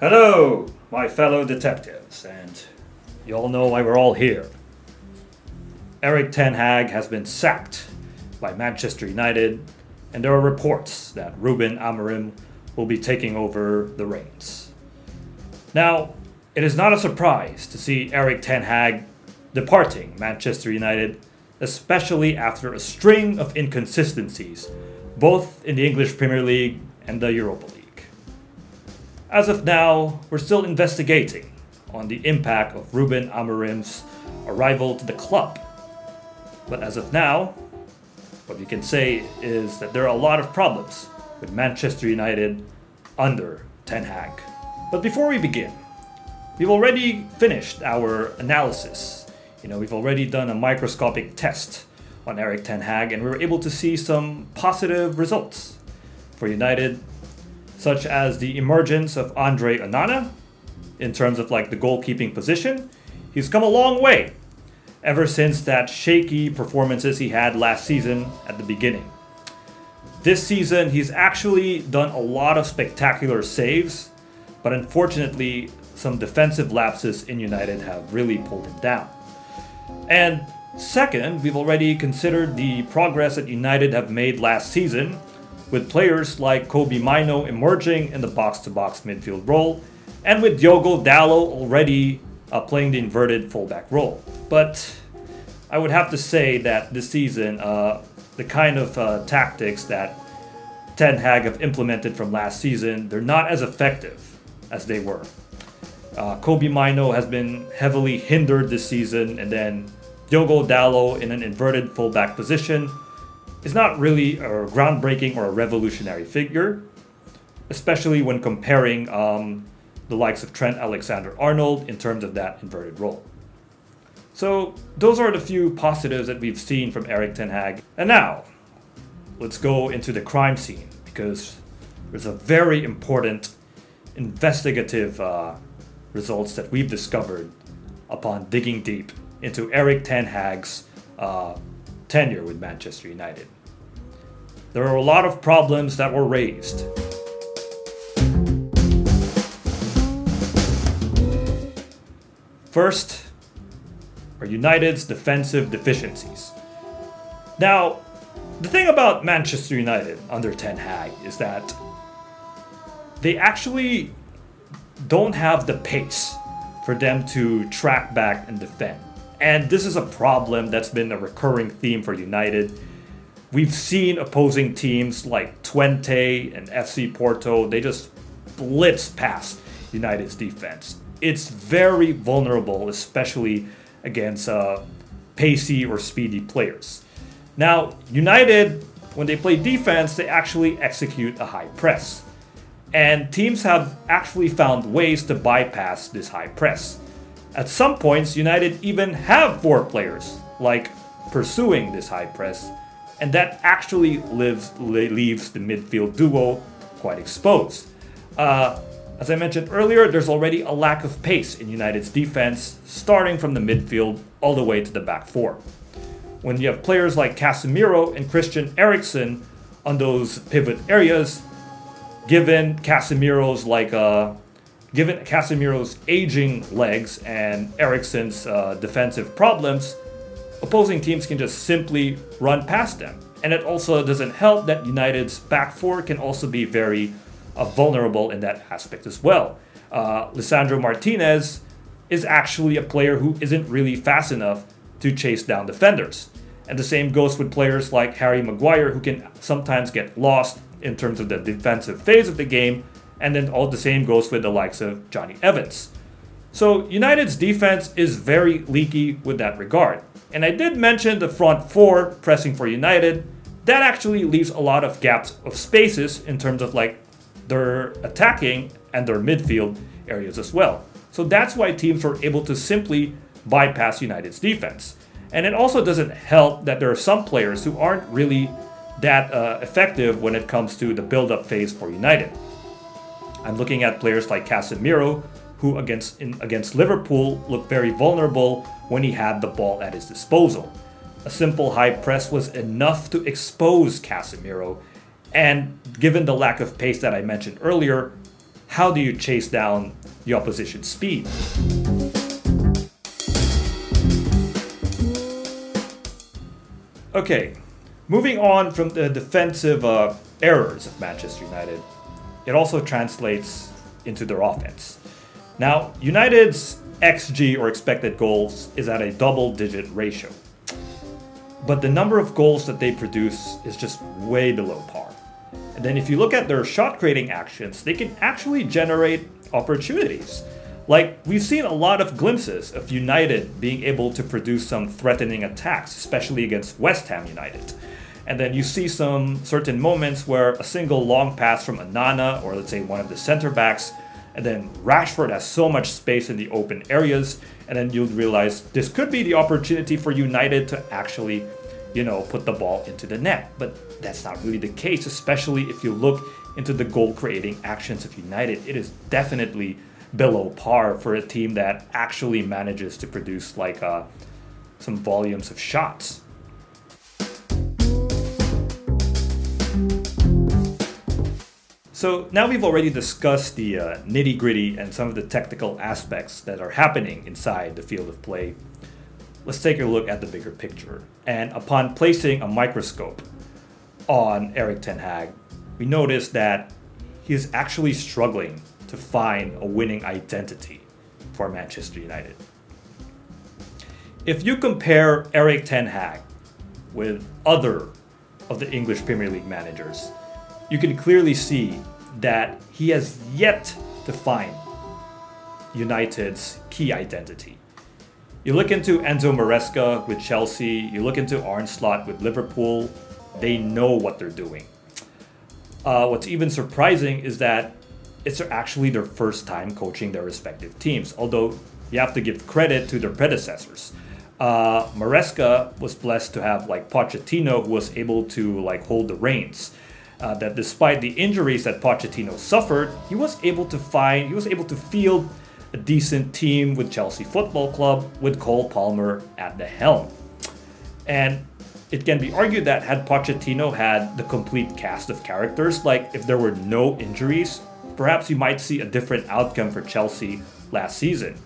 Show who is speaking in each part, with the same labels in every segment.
Speaker 1: Hello, my fellow detectives, and you all know why we're all here. Erik Ten Hag has been sacked by Manchester United, and there are reports that Ruben Amorim will be taking over the reins. Now, it is not a surprise to see Erik Ten Hag departing Manchester United, especially after a string of inconsistencies, both in the English Premier League and the Europa League. As of now, we're still investigating on the impact of Ruben Amorim's arrival to the club. But as of now, what we can say is that there are a lot of problems with Manchester United under Ten Hag. But before we begin, we've already finished our analysis. We've already done a microscopic test on Erik Ten Hag, and we were able to see some positive results for United, such as the emergence of Andre Onana in terms of the goalkeeping position. He's come a long way ever since that shaky performances he had last season at the beginning. This season, he's actually done a lot of spectacular saves, but unfortunately, some defensive lapses in United have really pulled him down. And second, we've already considered the progress that United have made last season, with players like Kobbie Mainoo emerging in the box-to-box midfield role, and with Diogo Dalot already playing the inverted fullback role. But I would have to say that this season, the kind of tactics that Ten Hag have implemented from last season, they're not as effective as they were. Kobbie Mainoo has been heavily hindered this season, and then Diogo Dalot in an inverted fullback position is not really a groundbreaking or a revolutionary figure, especially when comparing the likes of Trent Alexander-Arnold in terms of that inverted role. So those are the few positives that we've seen from Erik Ten Hag. And now, let's go into the crime scene, because there's a very important investigative results that we've discovered upon digging deep into Erik Ten Hag's tenure with Manchester United. There are a lot of problems that were raised. First are United's defensive deficiencies. Now, the thing about Manchester United under Ten Hag is that they actually don't have the pace for them to track back and defend. And this is a problem that's been a recurring theme for United. We've seen opposing teams like Twente and FC Porto, they just blitz past United's defense. It's very vulnerable, especially against pacey or speedy players. Now, United, when they play defense, they actually execute a high press. And teams have actually found ways to bypass this high press. At some points, United even have 4 players pursuing this high press, and that actually leaves the midfield duo quite exposed. As I mentioned earlier, there's already a lack of pace in United's defense, starting from the midfield all the way to the back 4. When you have players like Casemiro and Christian Eriksen on those pivot areas, given Casemiro's aging legs and Eriksen's defensive problems, opposing teams can just simply run past them. And it also doesn't help that United's back 4 can also be very vulnerable in that aspect as well. Lisandro Martinez is actually a player who isn't really fast enough to chase down defenders. And the same goes with players like Harry Maguire, who can sometimes get lost in terms of the defensive phase of the game. And then all the same goes with the likes of Johnny Evans. So United's defense is very leaky with that regard. And I did mention the front 4 pressing for United. That actually leaves a lot of gaps of spaces in terms of their attacking and their midfield areas as well. So that's why teams were able to simply bypass United's defense. And it also doesn't help that there are some players who aren't really that effective when it comes to the build-up phase for United. I'm looking at players like Casemiro, who against Liverpool looked very vulnerable when he had the ball at his disposal. A simple high press was enough to expose Casemiro, and given the lack of pace that I mentioned earlier, how do you chase down the opposition's speed? Okay, moving on from the defensive errors of Manchester United, it also translates into their offense. Now, United's XG, or expected goals, is at a double-digit ratio. But the number of goals that they produce is just way below par. And then if you look at their shot-creating actions, they can actually generate opportunities. Like, we've seen a lot of glimpses of United being able to produce some threatening attacks, especially against West Ham United. And then you see some certain moments where a single long pass from Onana, or let's say one of the center backs, and then Rashford has so much space in the open areas, and then you'll realize this could be the opportunity for United to actually, put the ball into the net. But that's not really the case, especially if you look into the goal-creating actions of United. It is definitely below par for a team that actually manages to produce some volumes of shots. So now we've already discussed the nitty-gritty and some of the technical aspects that are happening inside the field of play. Let's take a look at the bigger picture. And upon placing a microscope on Erik Ten Hag, we notice that he is actually struggling to find a winning identity for Manchester United. If you compare Erik Ten Hag with other of the English Premier League managers, you can clearly see that he has yet to find United's key identity. You look into Enzo Maresca with Chelsea, you look into Arnold with Liverpool, they know what they're doing. What's even surprising is that it's actually their first time coaching their respective teams, although you have to give credit to their predecessors. Maresca was blessed to have Pochettino, who was able to hold the reins. That despite the injuries that Pochettino suffered, he was able to field a decent team with Chelsea Football Club with Cole Palmer at the helm. And it can be argued that had Pochettino had the complete cast of characters, if there were no injuries, perhaps you might see a different outcome for Chelsea last season.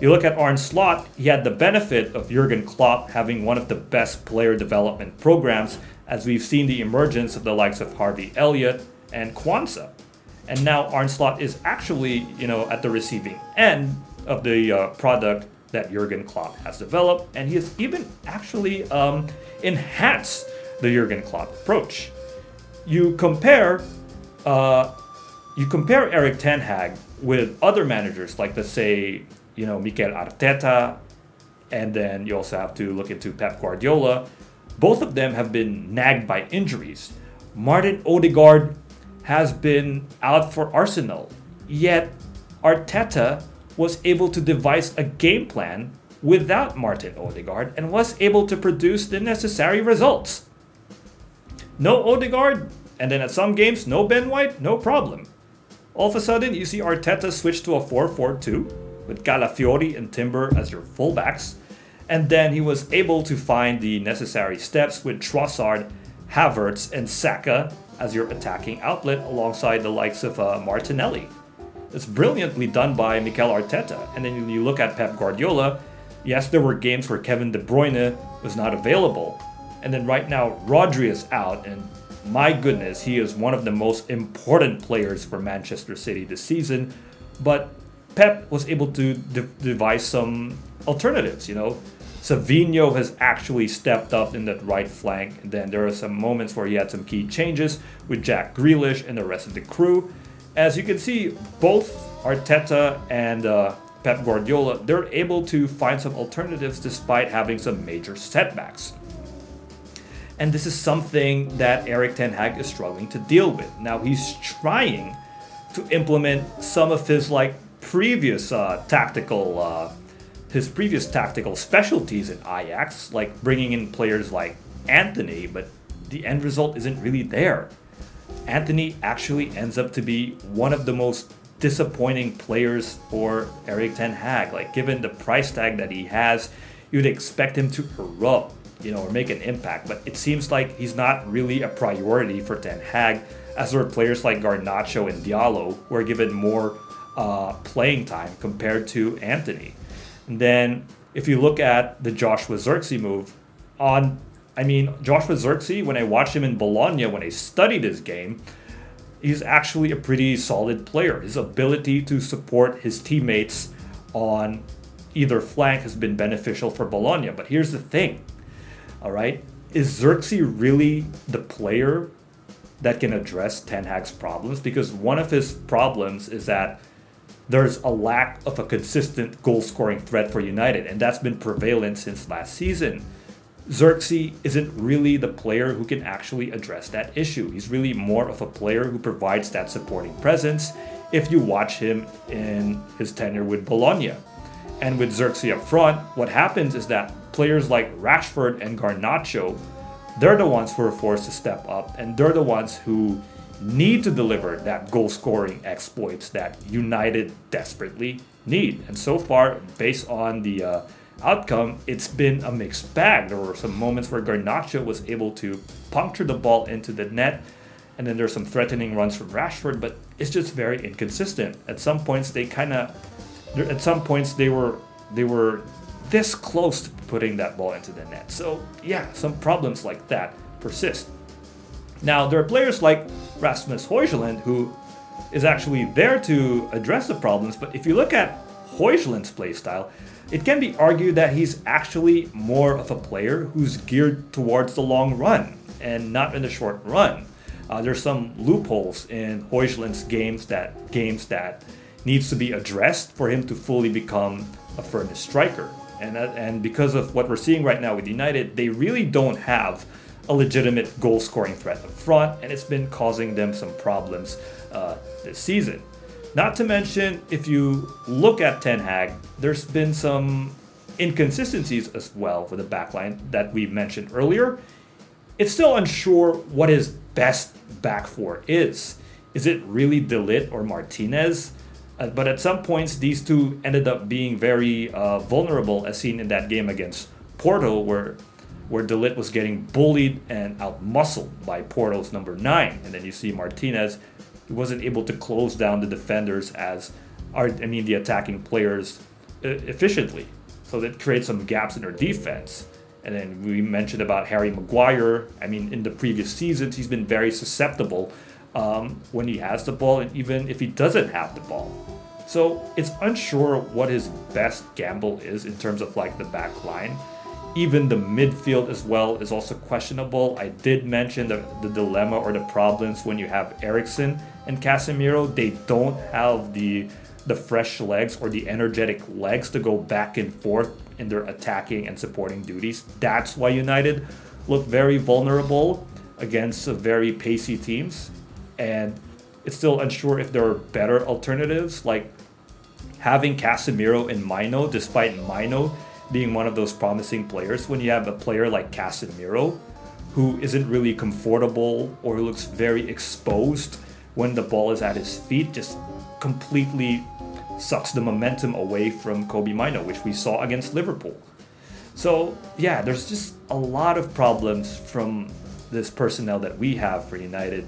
Speaker 1: You look at Arne Slot, he had the benefit of Jurgen Klopp having one of the best player development programs, as we've seen the emergence of the likes of Harvey Elliott and Kwanzaa. And now Arne Slot is actually, at the receiving end of the product that Jurgen Klopp has developed, and he has even actually enhanced the Jurgen Klopp approach. You compare Erik Ten Hag with other managers, let's say, Mikel Arteta, and then you also have to look into Pep Guardiola. Both of them have been nagged by injuries. Martin Odegaard has been out for Arsenal, yet Arteta was able to devise a game plan without Martin Odegaard and was able to produce the necessary results. No Odegaard, and then at some games, no Ben White, no problem. All of a sudden, you see Arteta switch to a 4-4-2 with Calafiori and Timber as your fullbacks. And then he was able to find the necessary steps with Trossard, Havertz, and Saka as your attacking outlet alongside the likes of Martinelli. It's brilliantly done by Mikel Arteta. And then you look at Pep Guardiola, yes, there were games where Kevin De Bruyne was not available. And then right now, Rodri is out, and my goodness, he is one of the most important players for Manchester City this season. But Pep was able to devise some alternatives, Savinho has actually stepped up in that right flank, and then there are some moments where he had some key changes with Jack Grealish and the rest of the crew. As you can see, both Arteta and Pep Guardiola, they're able to find some alternatives despite having some major setbacks. And this is something that Erik Ten Hag is struggling to deal with. Now he's trying to implement some of his previous tactical specialties in Ajax, like bringing in players like Anthony, but the end result isn't really there. Anthony actually ends up to be one of the most disappointing players for Erik Ten Hag. Given the price tag that he has, you'd expect him to erupt or make an impact. But it seems like he's not really a priority for Ten Hag, as there are players like Garnacho and Diallo who are given more playing time compared to Anthony. And then if you look at the Joshua Zirkzee move, Joshua Zirkzee, when I watched him in Bologna, when I studied his game, he's actually a pretty solid player. His ability to support his teammates on either flank has been beneficial for Bologna. But here's the thing, all right? Is Zirkzee really the player that can address Ten Hag's problems? Because one of his problems is that there's a lack of a consistent goal-scoring threat for United, and that's been prevalent since last season. Zirkzee isn't really the player who can actually address that issue. He's really more of a player who provides that supporting presence if you watch him in his tenure with Bologna. And with Zirkzee up front, what happens is that players like Rashford and Garnacho, they're the ones who are forced to step up, and they're the ones who need to deliver that goal-scoring exploits that United desperately need. And so far, based on the outcome, it's been a mixed bag. There were some moments where Garnacho was able to puncture the ball into the net, and then there's some threatening runs from Rashford, but it's just very inconsistent. At some points they were this close to putting that ball into the net. So yeah, some problems like that persist. Now there are players like Rasmus Højlund who is actually there to address the problems, but if you look at Højlund's play style, it can be argued that he's actually more of a player who's geared towards the long run and not in the short run. There's some loopholes in Højlund's games that needs to be addressed for him to fully become a furnace striker. And because of what we're seeing right now with United, they really don't have a legitimate goal-scoring threat up front, and it's been causing them some problems this season. Not to mention, if you look at Ten Hag, there's been some inconsistencies as well for the backline that we mentioned earlier. It's still unsure what his best back four is. Is it really De Ligt or Martinez? But at some points, these two ended up being very vulnerable, as seen in that game against Porto, where De Ligt was getting bullied and outmuscled by Porto's number 9. And then you see Martinez, he wasn't able to close down the defenders the attacking players efficiently. So that creates some gaps in their defense. And then we mentioned about Harry Maguire. In the previous seasons, he's been very susceptible when he has the ball, and even if he doesn't have the ball. So it's unsure what his best gamble is in terms of the back line. Even the midfield as well is also questionable. I did mention the dilemma or the problems when you have Eriksen and Casemiro. They don't have the fresh legs or the energetic legs to go back and forth in their attacking and supporting duties. That's why United look very vulnerable against very pacey teams. And it's still unsure if there are better alternatives, like having Casemiro and Mino, despite Mino being one of those promising players. When you have a player like Casemiro, who isn't really comfortable or who looks very exposed when the ball is at his feet, just completely sucks the momentum away from Kobbie Mainoo, which we saw against Liverpool. So yeah, there's just a lot of problems from this personnel that we have for United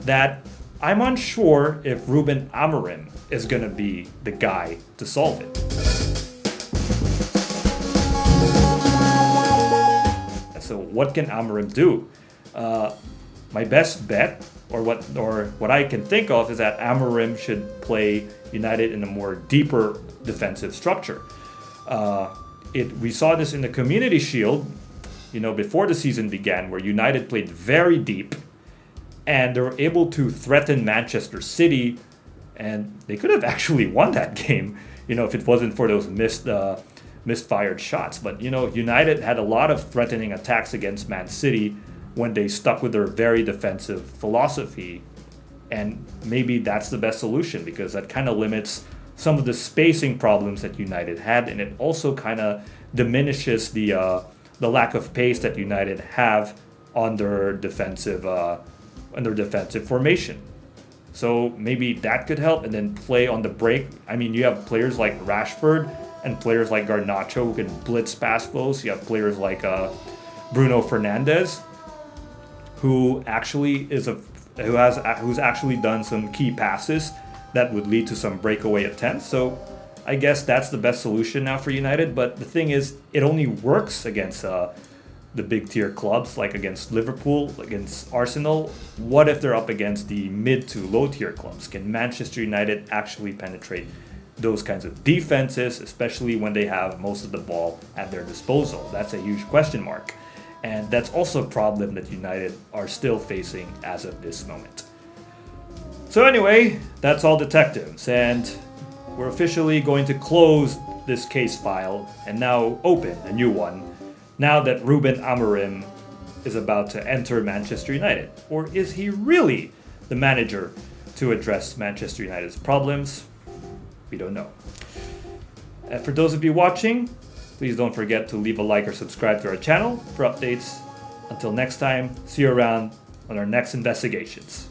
Speaker 1: that I'm unsure if Ruben Amorim is going to be the guy to solve it. So what can Amorim do? My best bet, or what I can think of, is that Amorim should play United in a more deeper defensive structure. We saw this in the Community Shield, before the season began, where United played very deep, and they were able to threaten Manchester City, and they could have actually won that game, if it wasn't for those misfired shots. But United had a lot of threatening attacks against Man City when they stuck with their very defensive philosophy, and maybe that's the best solution, because that kind of limits some of the spacing problems that United had, and it also kind of diminishes the lack of pace that United have on their defensive formation. So maybe that could help, and then play on the break. You have players like Rashford and players like Garnacho who can blitz pass flows. You have players like Bruno Fernandes, who actually who's actually done some key passes that would lead to some breakaway attempts. So I guess that's the best solution now for United. But the thing is, it only works against the big tier clubs, like against Liverpool, against Arsenal. What if they're up against the mid to low tier clubs? Can Manchester United actually penetrate those kinds of defenses, especially when they have most of the ball at their disposal? That's a huge question mark. And that's also a problem that United are still facing as of this moment. So anyway, that's all detectives, and we're officially going to close this case file and now open a new one now that Ruben Amorim is about to enter Manchester United. Or is he really the manager to address Manchester United's problems? We don't know. And for those of you watching, please don't forget to leave a like or subscribe to our channel for updates. Until next time, see you around on our next investigations.